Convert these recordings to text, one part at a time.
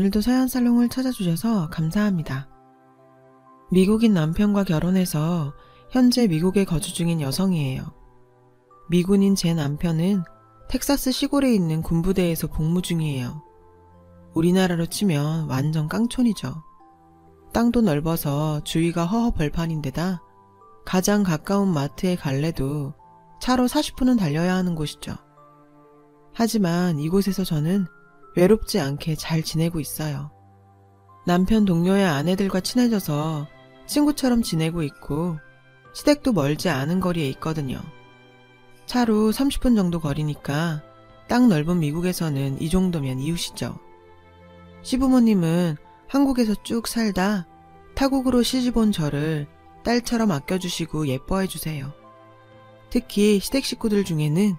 오늘도 서연살롱을 찾아주셔서 감사합니다. 미국인 남편과 결혼해서 현재 미국에 거주 중인 여성이에요. 미군인 제 남편은 텍사스 시골에 있는 군부대에서 복무 중이에요. 우리나라로 치면 완전 깡촌이죠. 땅도 넓어서 주위가 허허벌판인데다 가장 가까운 마트에 갈래도 차로 40분은 달려야 하는 곳이죠. 하지만 이곳에서 저는 외롭지 않게 잘 지내고 있어요. 남편 동료의 아내들과 친해져서 친구처럼 지내고 있고 시댁도 멀지 않은 거리에 있거든요. 차로 30분 정도 거리니까 땅 넓은 미국에서는 이 정도면 이웃이죠. 시부모님은 한국에서 쭉 살다 타국으로 시집온 저를 딸처럼 아껴주시고 예뻐해주세요. 특히 시댁 식구들 중에는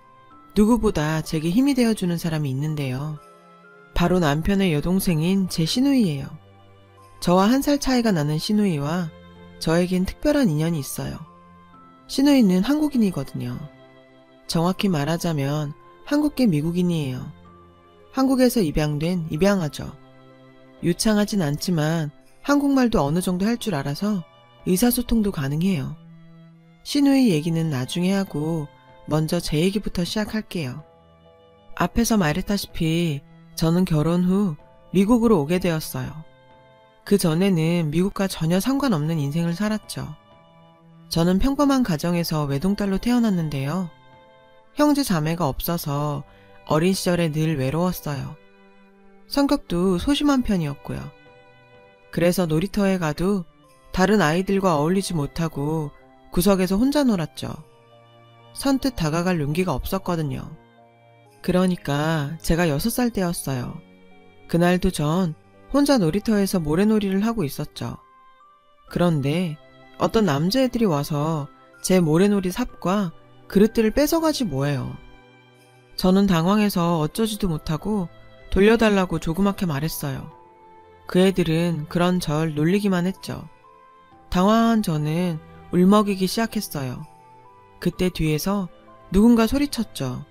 누구보다 제게 힘이 되어주는 사람이 있는데요. 바로 남편의 여동생인 제 시누이예요. 저와 1살 차이가 나는 시누이와 저에겐 특별한 인연이 있어요. 시누이는 한국인이거든요. 정확히 말하자면 한국계 미국인이에요. 한국에서 입양된 입양아죠. 유창하진 않지만 한국말도 어느 정도 할 줄 알아서 의사소통도 가능해요. 시누이 얘기는 나중에 하고 먼저 제 얘기부터 시작할게요. 앞에서 말했다시피 저는 결혼 후 미국으로 오게 되었어요. 그 전에는 미국과 전혀 상관없는 인생을 살았죠. 저는 평범한 가정에서 외동딸로 태어났는데요. 형제 자매가 없어서 어린 시절에 늘 외로웠어요. 성격도 소심한 편이었고요. 그래서 놀이터에 가도 다른 아이들과 어울리지 못하고 구석에서 혼자 놀았죠. 선뜻 다가갈 용기가 없었거든요. 그러니까 제가 6살 때였어요. 그날도 전 혼자 놀이터에서 모래놀이를 하고 있었죠. 그런데 어떤 남자애들이 와서 제 모래놀이 삽과 그릇들을 뺏어가지 뭐예요. 저는 당황해서 어쩌지도 못하고 돌려달라고 조그맣게 말했어요. 그 애들은 그런 절 놀리기만 했죠. 당황한 저는 울먹이기 시작했어요. 그때 뒤에서 누군가 소리쳤죠.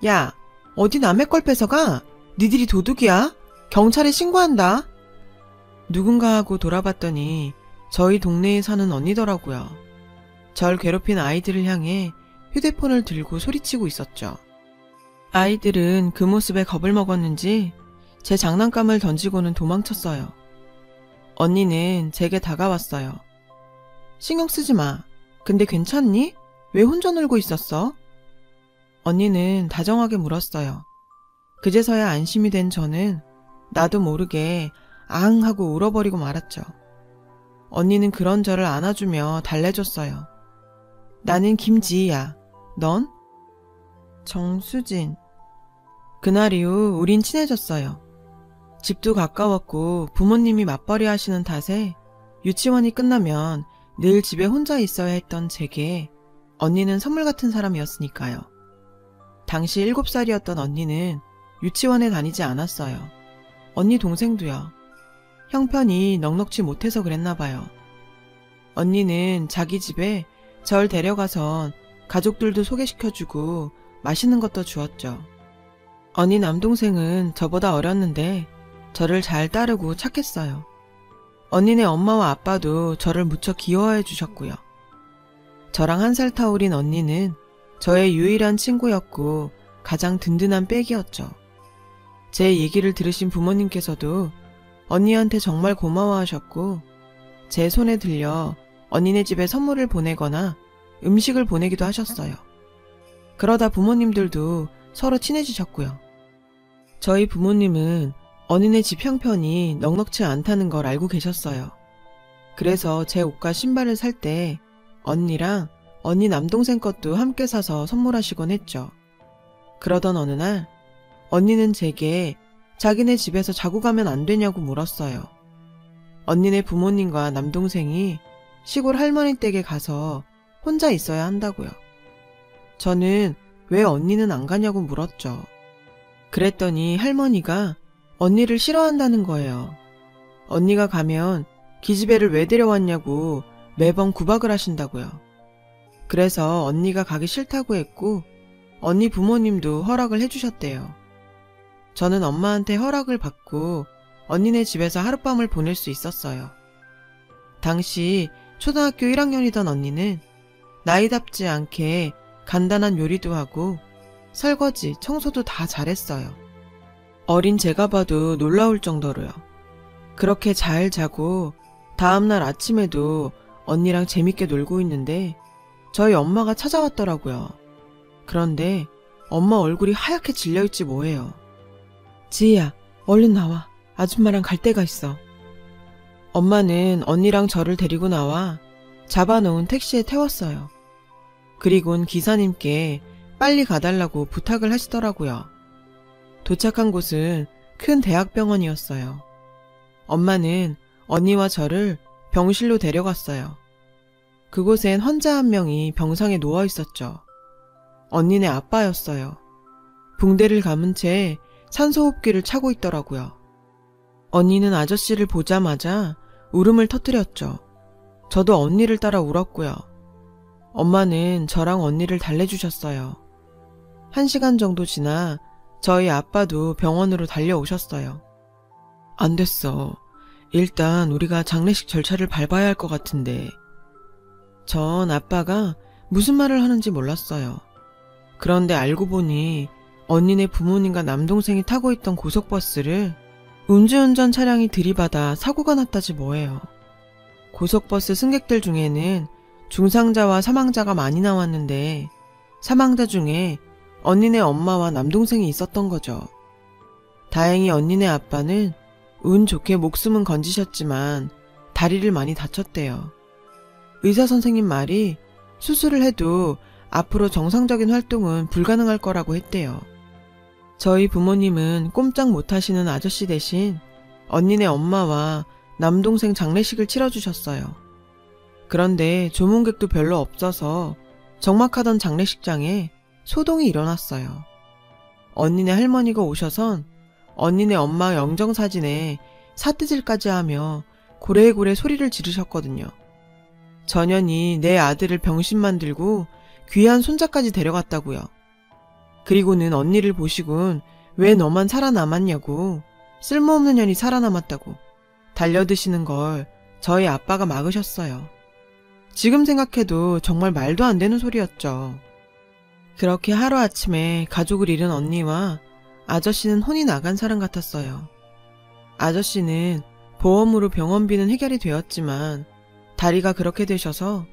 야, 어디 남의 걸 뺏어가? 니들이 도둑이야? 경찰에 신고한다. 누군가 하고 돌아봤더니 저희 동네에 사는 언니더라고요. 절 괴롭힌 아이들을 향해 휴대폰을 들고 소리치고 있었죠. 아이들은 그 모습에 겁을 먹었는지 제 장난감을 던지고는 도망쳤어요. 언니는 제게 다가왔어요. 신경 쓰지 마. 근데 괜찮니? 왜 혼자 놀고 있었어? 언니는 다정하게 물었어요. 그제서야 안심이 된 저는 나도 모르게 앙 하고 울어버리고 말았죠. 언니는 그런 저를 안아주며 달래줬어요. 나는 김지희야. 넌? 정수진. 그날 이후 우린 친해졌어요. 집도 가까웠고 부모님이 맞벌이 하시는 탓에 유치원이 끝나면 늘 집에 혼자 있어야 했던 제게 언니는 선물 같은 사람이었으니까요. 당시 7살이었던 언니는 유치원에 다니지 않았어요. 언니 동생도요. 형편이 넉넉지 못해서 그랬나 봐요. 언니는 자기 집에 절 데려가선 가족들도 소개시켜주고 맛있는 것도 주었죠. 언니 남동생은 저보다 어렸는데 저를 잘 따르고 착했어요. 언니네 엄마와 아빠도 저를 무척 귀여워해 주셨고요. 저랑 1살 터울인 언니는 저의 유일한 친구였고 가장 든든한 백이었죠. 제 얘기를 들으신 부모님께서도 언니한테 정말 고마워하셨고 제 손에 들려 언니네 집에 선물을 보내거나 음식을 보내기도 하셨어요. 그러다 부모님들도 서로 친해지셨고요. 저희 부모님은 언니네 집 형편이 넉넉지 않다는 걸 알고 계셨어요. 그래서 제 옷과 신발을 살 때 언니랑 언니 남동생 것도 함께 사서 선물하시곤 했죠. 그러던 어느 날 언니는 제게 자기네 집에서 자고 가면 안 되냐고 물었어요. 언니네 부모님과 남동생이 시골 할머니 댁에 가서 혼자 있어야 한다고요. 저는 왜 언니는 안 가냐고 물었죠. 그랬더니 할머니가 언니를 싫어한다는 거예요. 언니가 가면 기집애를 왜 데려왔냐고 매번 구박을 하신다고요. 그래서 언니가 가기 싫다고 했고 언니 부모님도 허락을 해주셨대요. 저는 엄마한테 허락을 받고 언니네 집에서 하룻밤을 보낼 수 있었어요. 당시 초등학교 1학년이던 언니는 나이답지 않게 간단한 요리도 하고 설거지, 청소도 다 잘했어요. 어린 제가 봐도 놀라울 정도로요. 그렇게 잘 자고 다음날 아침에도 언니랑 재밌게 놀고 있는데 저희 엄마가 찾아왔더라고요. 그런데 엄마 얼굴이 하얗게 질려있지 뭐예요. 지희야, 얼른 나와. 아줌마랑 갈 데가 있어. 엄마는 언니랑 저를 데리고 나와 잡아놓은 택시에 태웠어요. 그리곤 기사님께 빨리 가달라고 부탁을 하시더라고요. 도착한 곳은 큰 대학병원이었어요. 엄마는 언니와 저를 병실로 데려갔어요. 그곳엔 환자 한 명이 병상에 누워 있었죠. 언니네 아빠였어요. 붕대를 감은 채 산소호흡기를 차고 있더라고요. 언니는 아저씨를 보자마자 울음을 터뜨렸죠. 저도 언니를 따라 울었고요. 엄마는 저랑 언니를 달래주셨어요. 1시간 정도 지나 저희 아빠도 병원으로 달려오셨어요. 안 됐어. 일단 우리가 장례식 절차를 밟아야 할 것 같은데. 전 아빠가 무슨 말을 하는지 몰랐어요. 그런데 알고 보니 언니네 부모님과 남동생이 타고 있던 고속버스를 음주운전 차량이 들이받아 사고가 났다지 뭐예요. 고속버스 승객들 중에는 중상자와 사망자가 많이 나왔는데 사망자 중에 언니네 엄마와 남동생이 있었던 거죠. 다행히 언니네 아빠는 운 좋게 목숨은 건지셨지만 다리를 많이 다쳤대요. 의사 선생님 말이 수술을 해도 앞으로 정상적인 활동은 불가능할 거라고 했대요. 저희 부모님은 꼼짝 못하시는 아저씨 대신 언니네 엄마와 남동생 장례식을 치러주셨어요. 그런데 조문객도 별로 없어서 적막하던 장례식장에 소동이 일어났어요. 언니네 할머니가 오셔선 언니네 엄마 영정사진에 사태질까지 하며 고래고래 소리를 지르셨거든요. 전현이 내 아들을 병신 만들고 귀한 손자까지 데려갔다고요. 그리고는 언니를 보시곤 왜 너만 살아남았냐고, 쓸모없는 년이 살아남았다고 달려드시는 걸 저희 아빠가 막으셨어요. 지금 생각해도 정말 말도 안 되는 소리였죠. 그렇게 하루아침에 가족을 잃은 언니와 아저씨는 혼이 나간 사람 같았어요. 아저씨는 보험으로 병원비는 해결이 되었지만 다리가 그렇게 되셔서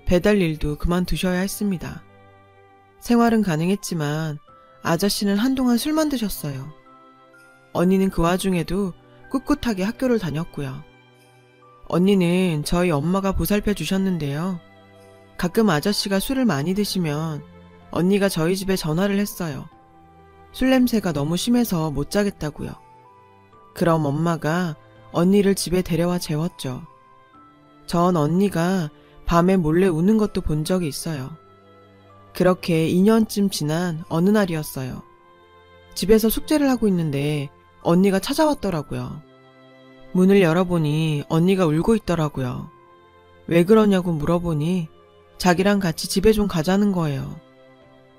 배달 일도 그만두셔야 했습니다. 생활은 가능했지만 아저씨는 한동안 술만 드셨어요. 언니는 그 와중에도 꿋꿋하게 학교를 다녔고요. 언니는 저희 엄마가 보살펴 주셨는데요. 가끔 아저씨가 술을 많이 드시면 언니가 저희 집에 전화를 했어요. 술 냄새가 너무 심해서 못 자겠다고요. 그럼 엄마가 언니를 집에 데려와 재웠죠. 전 언니가 밤에 몰래 우는 것도 본 적이 있어요. 그렇게 2년쯤 지난 어느 날이었어요. 집에서 숙제를 하고 있는데 언니가 찾아왔더라고요. 문을 열어보니 언니가 울고 있더라고요. 왜 그러냐고 물어보니 자기랑 같이 집에 좀 가자는 거예요.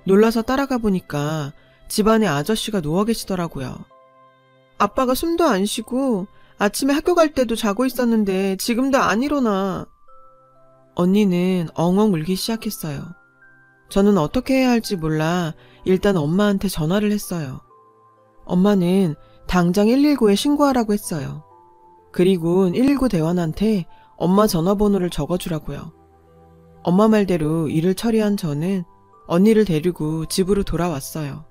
놀라서 따라가 보니까 집안에 아저씨가 누워 계시더라고요. 아빠가 숨도 안 쉬고 아침에 학교 갈 때도 자고 있었는데 지금도 안 일어나. 언니는 엉엉 울기 시작했어요. 저는 어떻게 해야 할지 몰라 일단 엄마한테 전화를 했어요. 엄마는 당장 119에 신고하라고 했어요. 그리고 119 대원한테 엄마 전화번호를 적어주라고요. 엄마 말대로 일을 처리한 저는 언니를 데리고 집으로 돌아왔어요.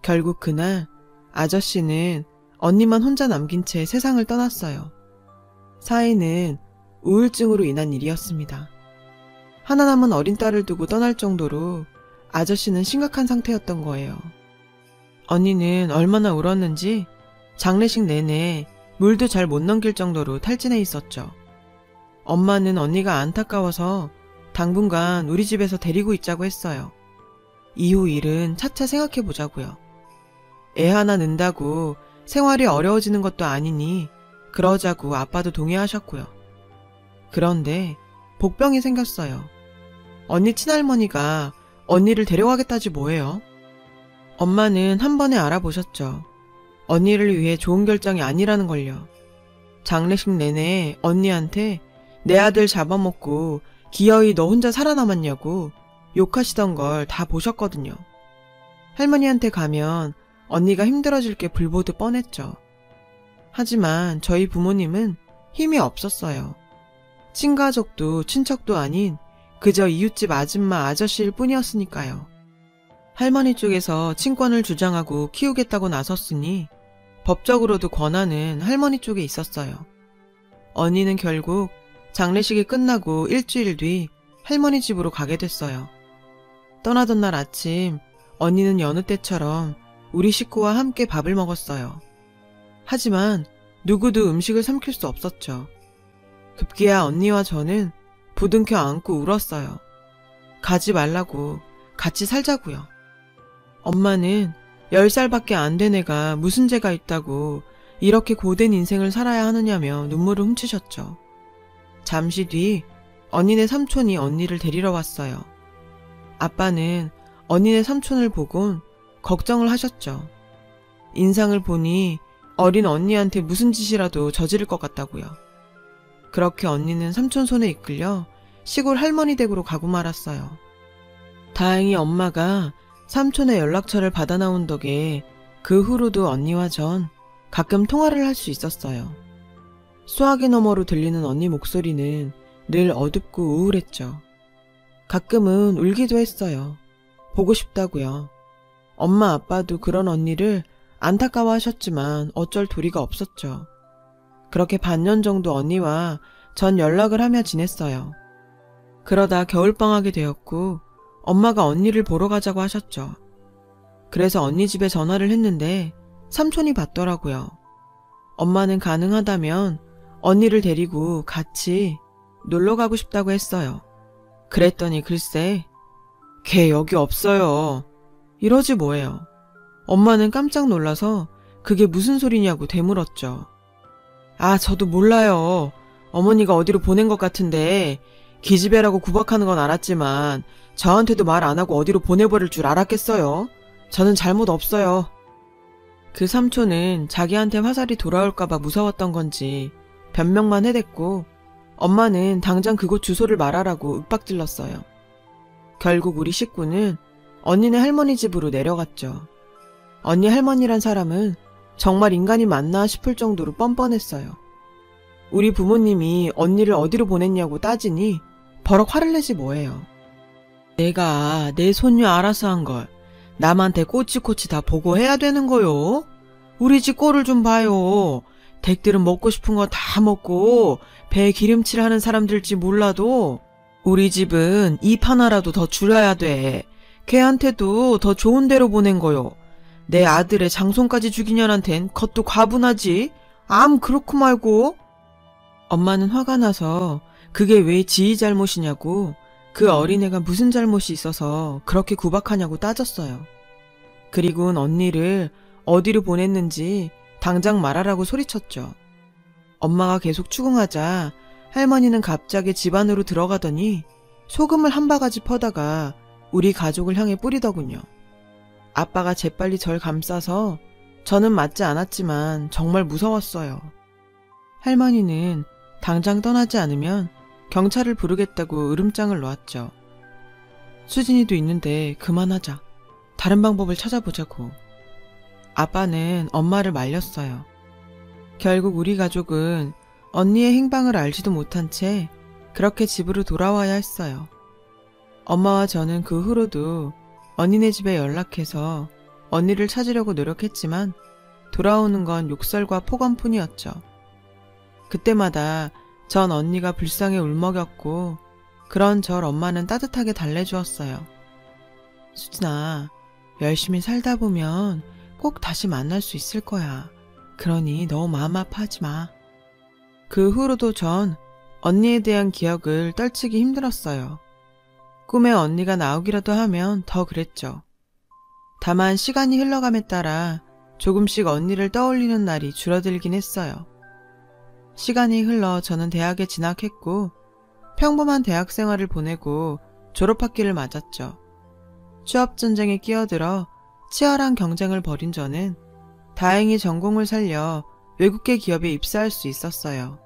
결국 그날 아저씨는 언니만 혼자 남긴 채 세상을 떠났어요. 사인은 우울증으로 인한 일이었습니다. 하나 남은 어린 딸을 두고 떠날 정도로 아저씨는 심각한 상태였던 거예요. 언니는 얼마나 울었는지 장례식 내내 물도 잘 못 넘길 정도로 탈진해 있었죠. 엄마는 언니가 안타까워서 당분간 우리 집에서 데리고 있자고 했어요. 이후 일은 차차 생각해 보자고요. 애 하나 낳는다고 생활이 어려워지는 것도 아니니 그러자고 아빠도 동의하셨고요. 그런데 복병이 생겼어요. 언니 친할머니가 언니를 데려가겠다지 뭐예요. 엄마는 한 번에 알아보셨죠. 언니를 위해 좋은 결정이 아니라는 걸요. 장례식 내내 언니한테 내 아들 잡아먹고 기어이 너 혼자 살아남았냐고 욕하시던 걸 다 보셨거든요. 할머니한테 가면 언니가 힘들어질 게 불보듯 뻔했죠. 하지만 저희 부모님은 힘이 없었어요. 친가족도 친척도 아닌 그저 이웃집 아줌마 아저씨일 뿐이었으니까요. 할머니 쪽에서 친권을 주장하고 키우겠다고 나섰으니 법적으로도 권한은 할머니 쪽에 있었어요. 언니는 결국 장례식이 끝나고 일주일 뒤 할머니 집으로 가게 됐어요. 떠나던 날 아침 언니는 여느 때처럼 우리 식구와 함께 밥을 먹었어요. 하지만 누구도 음식을 삼킬 수 없었죠. 급기야 언니와 저는 부둥켜 안고 울었어요. 가지 말라고, 같이 살자고요. 엄마는 10살밖에 안 된 애가 무슨 죄가 있다고 이렇게 고된 인생을 살아야 하느냐며 눈물을 훔치셨죠. 잠시 뒤 언니네 삼촌이 언니를 데리러 왔어요. 아빠는 언니네 삼촌을 보곤 걱정을 하셨죠. 인상을 보니 어린 언니한테 무슨 짓이라도 저지를 것 같다고요. 그렇게 언니는 삼촌 손에 이끌려 시골 할머니 댁으로 가고 말았어요. 다행히 엄마가 삼촌의 연락처를 받아 나온 덕에 그 후로도 언니와 전 가끔 통화를 할 수 있었어요. 수화기 너머로 들리는 언니 목소리는 늘 어둡고 우울했죠. 가끔은 울기도 했어요. 보고 싶다고요. 엄마 아빠도 그런 언니를 안타까워하셨지만 어쩔 도리가 없었죠. 그렇게 반년 정도 언니와 전 연락을 하며 지냈어요. 그러다 겨울방학이 되었고 엄마가 언니를 보러 가자고 하셨죠. 그래서 언니 집에 전화를 했는데 삼촌이 받더라고요. 엄마는 가능하다면 언니를 데리고 같이 놀러 가고 싶다고 했어요. 그랬더니 글쎄, 걔 여기 없어요. 이러지 뭐예요. 엄마는 깜짝 놀라서 그게 무슨 소리냐고 되물었죠. 아, 저도 몰라요. 어머니가 어디로 보낸 것 같은데 기집애라고 구박하는 건 알았지만 저한테도 말 안 하고 어디로 보내버릴 줄 알았겠어요. 저는 잘못 없어요. 그 삼촌은 자기한테 화살이 돌아올까봐 무서웠던 건지 변명만 해댔고 엄마는 당장 그곳 주소를 말하라고 윽박질렀어요. 결국 우리 식구는 언니네 할머니 집으로 내려갔죠. 언니 할머니란 사람은 정말 인간이 맞나 싶을 정도로 뻔뻔했어요. 우리 부모님이 언니를 어디로 보냈냐고 따지니 버럭 화를 내지 뭐예요. 내가 내 손녀 알아서 한 걸 남한테 꼬치꼬치 다 보고해야 되는 거요? 우리 집 꼴을 좀 봐요. 댁들은 먹고 싶은 거 다 먹고 배 기름칠 하는 사람들일지 몰라도 우리 집은 입 하나라도 더 줄여야 돼. 걔한테도 더 좋은 데로 보낸 거요. 내 아들의 장손까지 죽인 년한텐 겉도 과분하지. 암 그렇고 말고. 엄마는 화가 나서 그게 왜 지희 잘못이냐고 그 어린애가 무슨 잘못이 있어서 그렇게 구박하냐고 따졌어요. 그리고는 언니를 어디로 보냈는지 당장 말하라고 소리쳤죠. 엄마가 계속 추궁하자 할머니는 갑자기 집 안으로 들어가더니 소금을 한 바가지 퍼다가 우리 가족을 향해 뿌리더군요. 아빠가 재빨리 절 감싸서 저는 맞지 않았지만 정말 무서웠어요. 할머니는 당장 떠나지 않으면 경찰을 부르겠다고 으름장을 놓았죠. 수진이도 있는데 그만하자. 다른 방법을 찾아보자고. 아빠는 엄마를 말렸어요. 결국 우리 가족은 언니의 행방을 알지도 못한 채 그렇게 집으로 돌아와야 했어요. 엄마와 저는 그 후로도 언니네 집에 연락해서 언니를 찾으려고 노력했지만 돌아오는 건 욕설과 폭언뿐이었죠. 그때마다 전 언니가 불쌍해 울먹였고 그런절 엄마는 따뜻하게 달래주었어요. 수진아, 열심히 살다 보면 꼭 다시 만날 수 있을 거야. 그러니 너무 마음 아파하지 마. 그 후로도 전 언니에 대한 기억을 떨치기 힘들었어요. 꿈에 언니가 나오기라도 하면 더 그랬죠. 다만 시간이 흘러감에 따라 조금씩 언니를 떠올리는 날이 줄어들긴 했어요. 시간이 흘러 저는 대학에 진학했고 평범한 대학 생활을 보내고 졸업학기를 맞았죠. 취업전쟁에 끼어들어 치열한 경쟁을 벌인 저는 다행히 전공을 살려 외국계 기업에 입사할 수 있었어요.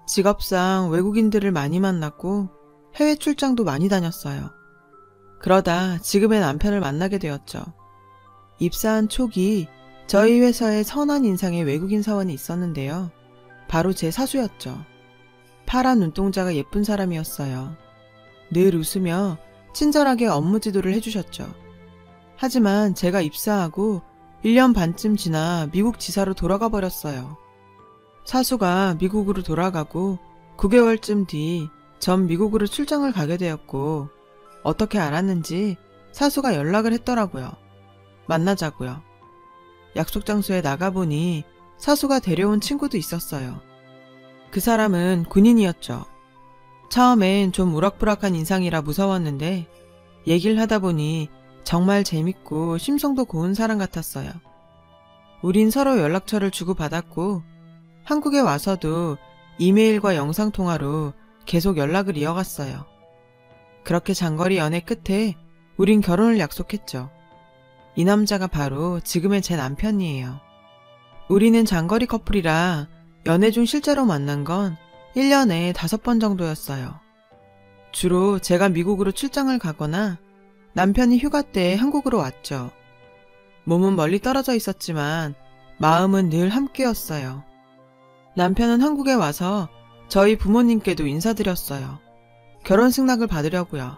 직업상 외국인들을 많이 만났고 해외 출장도 많이 다녔어요. 그러다 지금의 남편을 만나게 되었죠. 입사한 초기 저희 회사에 선한 인상의 외국인 사원이 있었는데요. 바로 제 사수였죠. 파란 눈동자가 예쁜 사람이었어요. 늘 웃으며 친절하게 업무 지도를 해주셨죠. 하지만 제가 입사하고 1년 반쯤 지나 미국 지사로 돌아가 버렸어요. 사수가 미국으로 돌아가고 9개월쯤 뒤 전 미국으로 출장을 가게 되었고 어떻게 알았는지 사수가 연락을 했더라고요. 만나자고요. 약속 장소에 나가보니 사수가 데려온 친구도 있었어요. 그 사람은 군인이었죠. 처음엔 좀 우락부락한 인상이라 무서웠는데 얘기를 하다 보니 정말 재밌고 심성도 고운 사람 같았어요. 우린 서로 연락처를 주고받았고 한국에 와서도 이메일과 영상통화로 계속 연락을 이어갔어요. 그렇게 장거리 연애 끝에 우린 결혼을 약속했죠. 이 남자가 바로 지금의 제 남편이에요. 우리는 장거리 커플이라 연애 중 실제로 만난 건 1년에 5번 정도였어요. 주로 제가 미국으로 출장을 가거나 남편이 휴가 때 한국으로 왔죠. 몸은 멀리 떨어져 있었지만 마음은 늘 함께였어요. 남편은 한국에 와서 저희 부모님께도 인사드렸어요. 결혼 승낙을 받으려고요.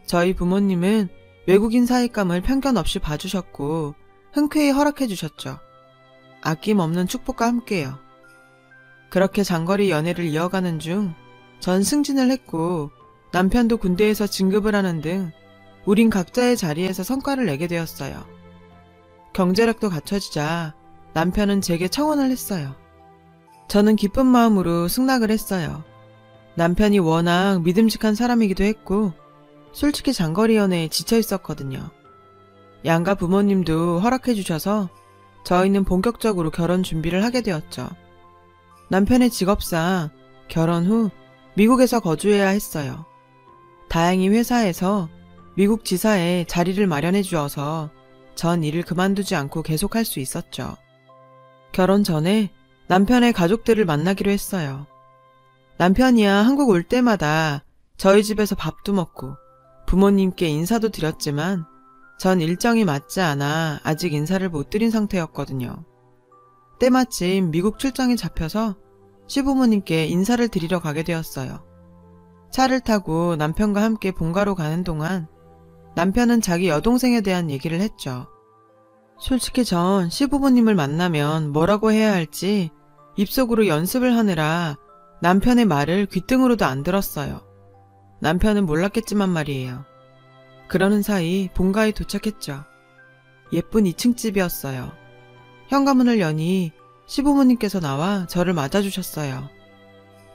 저희 부모님은 외국인 사익감을 편견 없이 봐주셨고 흔쾌히 허락해 주셨죠. 아낌없는 축복과 함께요. 그렇게 장거리 연애를 이어가는 중 전 승진을 했고 남편도 군대에서 진급을 하는 등 우린 각자의 자리에서 성과를 내게 되었어요. 경제력도 갖춰지자 남편은 제게 청혼을 했어요. 저는 기쁜 마음으로 승낙을 했어요. 남편이 워낙 믿음직한 사람이기도 했고 솔직히 장거리 연애에 지쳐 있었거든요. 양가 부모님도 허락해 주셔서 저희는 본격적으로 결혼 준비를 하게 되었죠. 남편의 직업상 결혼 후 미국에서 거주해야 했어요. 다행히 회사에서 미국 지사에 자리를 마련해 주어서 전 일을 그만두지 않고 계속할 수 있었죠. 결혼 전에 남편의 가족들을 만나기로 했어요. 남편이야 한국 올 때마다 저희 집에서 밥도 먹고 부모님께 인사도 드렸지만 전 일정이 맞지 않아 아직 인사를 못 드린 상태였거든요. 때마침 미국 출장이 잡혀서 시부모님께 인사를 드리러 가게 되었어요. 차를 타고 남편과 함께 본가로 가는 동안 남편은 자기 여동생에 대한 얘기를 했죠. 솔직히 전 시부모님을 만나면 뭐라고 해야 할지 입속으로 연습을 하느라 남편의 말을 귓등으로도 안 들었어요. 남편은 몰랐겠지만 말이에요. 그러는 사이 본가에 도착했죠. 예쁜 2층 집이었어요. 현관문을 여니 시부모님께서 나와 저를 맞아주셨어요.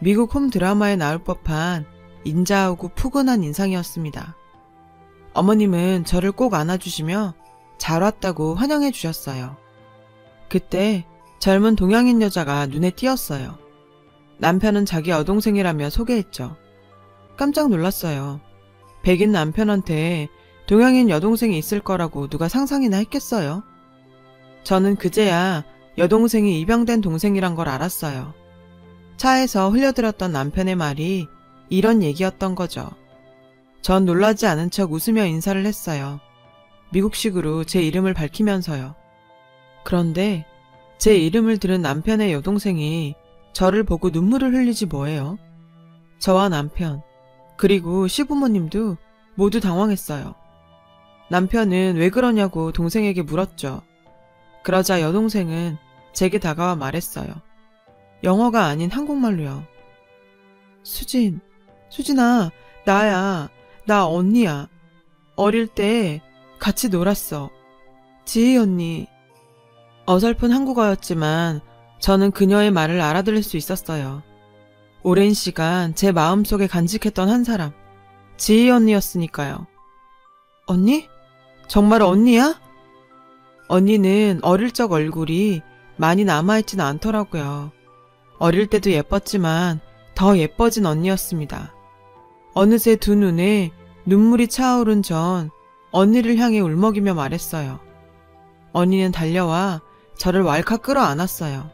미국 홈 드라마에 나올 법한 인자하고 푸근한 인상이었습니다. 어머님은 저를 꼭 안아주시며 잘 왔다고 환영해 주셨어요. 그때 젊은 동양인 여자가 눈에 띄었어요. 남편은 자기 여동생이라며 소개했죠. 깜짝 놀랐어요. 백인 남편한테 동양인 여동생이 있을 거라고 누가 상상이나 했겠어요? 저는 그제야 여동생이 입양된 동생이란 걸 알았어요. 차에서 흘려들었던 남편의 말이 이런 얘기였던 거죠. 전 놀라지 않은 척 웃으며 인사를 했어요. 미국식으로 제 이름을 밝히면서요. 그런데 제 이름을 들은 남편의 여동생이 저를 보고 눈물을 흘리지 뭐예요? 저와 남편, 그리고 시부모님도 모두 당황했어요. 남편은 왜 그러냐고 동생에게 물었죠. 그러자 여동생은 제게 다가와 말했어요. 영어가 아닌 한국말로요. 수진아, 나야. 나 언니야. 어릴 때 같이 놀았어. 지희 언니. 어설픈 한국어였지만 저는 그녀의 말을 알아들을 수 있었어요. 오랜 시간 제 마음속에 간직했던 한 사람, 지희 언니였으니까요. 언니? 정말 언니야? 언니는 어릴 적 얼굴이 많이 남아있진 않더라고요. 어릴 때도 예뻤지만 더 예뻐진 언니였습니다. 어느새 두 눈에 눈물이 차오른 전 언니를 향해 울먹이며 말했어요. 언니는 달려와 저를 왈칵 끌어안았어요.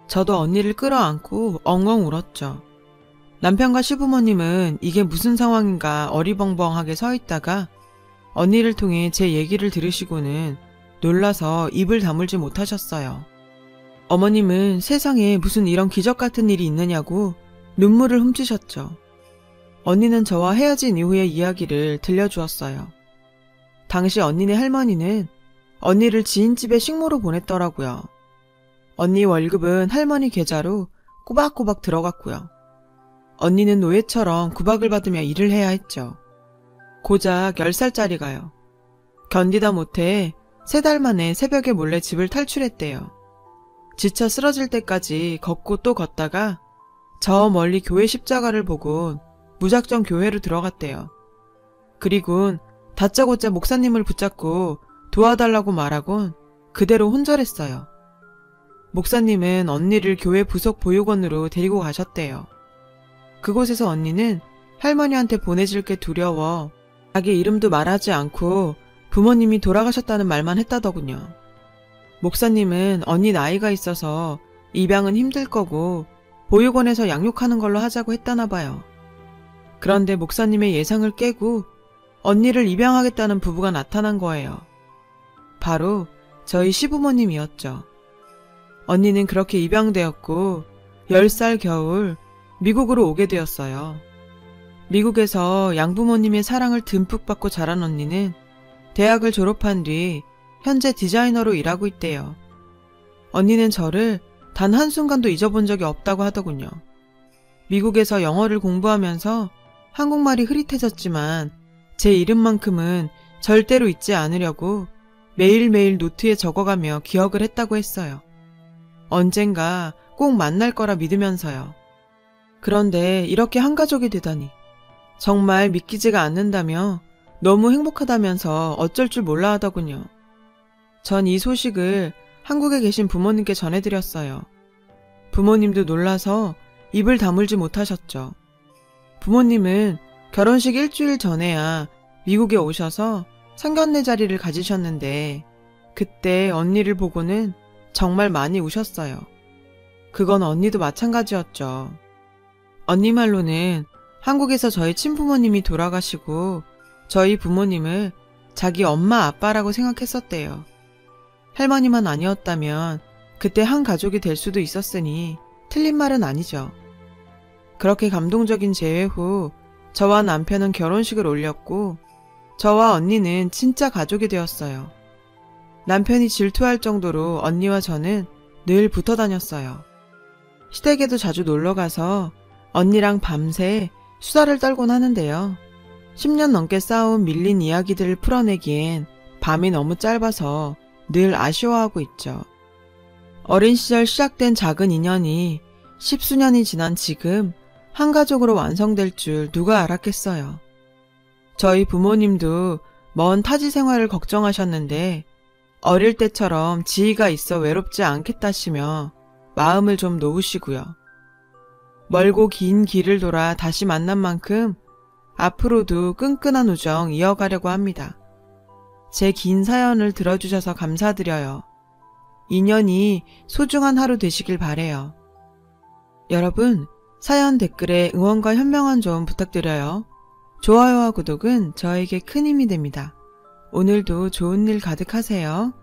저도 언니를 끌어안고 엉엉 울었죠. 남편과 시부모님은 이게 무슨 상황인가 어리벙벙하게 서 있다가 언니를 통해 제 얘기를 들으시고는 놀라서 입을 다물지 못하셨어요. 어머님은 세상에 무슨 이런 기적 같은 일이 있느냐고 눈물을 훔치셨죠. 언니는 저와 헤어진 이후의 이야기를 들려주었어요. 당시 언니네 할머니는 언니를 지인집에 식모로 보냈더라고요. 언니 월급은 할머니 계좌로 꼬박꼬박 들어갔고요. 언니는 노예처럼 구박을 받으며 일을 해야 했죠. 고작 10살짜리가요. 견디다 못해 3달 만에 새벽에 몰래 집을 탈출했대요. 지쳐 쓰러질 때까지 걷고 또 걷다가 저 멀리 교회 십자가를 보곤 무작정 교회로 들어갔대요. 그리곤 다짜고짜 목사님을 붙잡고 도와달라고 말하곤 그대로 혼절했어요. 목사님은 언니를 교회 부속 보육원으로 데리고 가셨대요. 그곳에서 언니는 할머니한테 보내질 게 두려워 자기 이름도 말하지 않고 부모님이 돌아가셨다는 말만 했다더군요. 목사님은 언니 나이가 있어서 입양은 힘들 거고 보육원에서 양육하는 걸로 하자고 했다나 봐요. 그런데 목사님의 예상을 깨고 언니를 입양하겠다는 부부가 나타난 거예요. 바로 저희 시부모님이었죠. 언니는 그렇게 입양되었고 10살 겨울 미국으로 오게 되었어요. 미국에서 양부모님의 사랑을 듬뿍 받고 자란 언니는 대학을 졸업한 뒤 현재 디자이너로 일하고 있대요. 언니는 저를 단 한순간도 잊어본 적이 없다고 하더군요. 미국에서 영어를 공부하면서 한국말이 흐릿해졌지만 제 이름만큼은 절대로 잊지 않으려고 매일매일 노트에 적어가며 기억을 했다고 했어요. 언젠가 꼭 만날 거라 믿으면서요. 그런데 이렇게 한 가족이 되다니 정말 믿기지가 않는다며 너무 행복하다면서 어쩔 줄 몰라 하더군요. 전 이 소식을 한국에 계신 부모님께 전해드렸어요. 부모님도 놀라서 입을 다물지 못하셨죠. 부모님은 결혼식 일주일 전에야 미국에 오셔서 상견례 자리를 가지셨는데 그때 언니를 보고는 정말 많이 우셨어요. 그건 언니도 마찬가지였죠. 언니 말로는 한국에서 저희 친부모님이 돌아가시고 저희 부모님을 자기 엄마 아빠라고 생각했었대요. 할머니만 아니었다면 그때 한 가족이 될 수도 있었으니 틀린 말은 아니죠. 그렇게 감동적인 재회 후 저와 남편은 결혼식을 올렸고 저와 언니는 진짜 가족이 되었어요. 남편이 질투할 정도로 언니와 저는 늘 붙어 다녔어요. 시댁에도 자주 놀러가서 언니랑 밤새 수다를 떨곤 하는데요. 10년 넘게 쌓아온 밀린 이야기들을 풀어내기엔 밤이 너무 짧아서 늘 아쉬워하고 있죠. 어린 시절 시작된 작은 인연이 10수년이 지난 지금 한 가족으로 완성될 줄 누가 알았겠어요. 저희 부모님도 먼 타지 생활을 걱정하셨는데 어릴 때처럼 지희가 있어 외롭지 않겠다시며 마음을 좀 놓으시고요. 멀고 긴 길을 돌아 다시 만난 만큼 앞으로도 끈끈한 우정 이어가려고 합니다. 제 긴 사연을 들어주셔서 감사드려요. 인연이 소중한 하루 되시길 바래요. 여러분, 사연 댓글에 응원과 현명한 조언 부탁드려요. 좋아요와 구독은 저에게 큰 힘이 됩니다. 오늘도 좋은 일 가득하세요.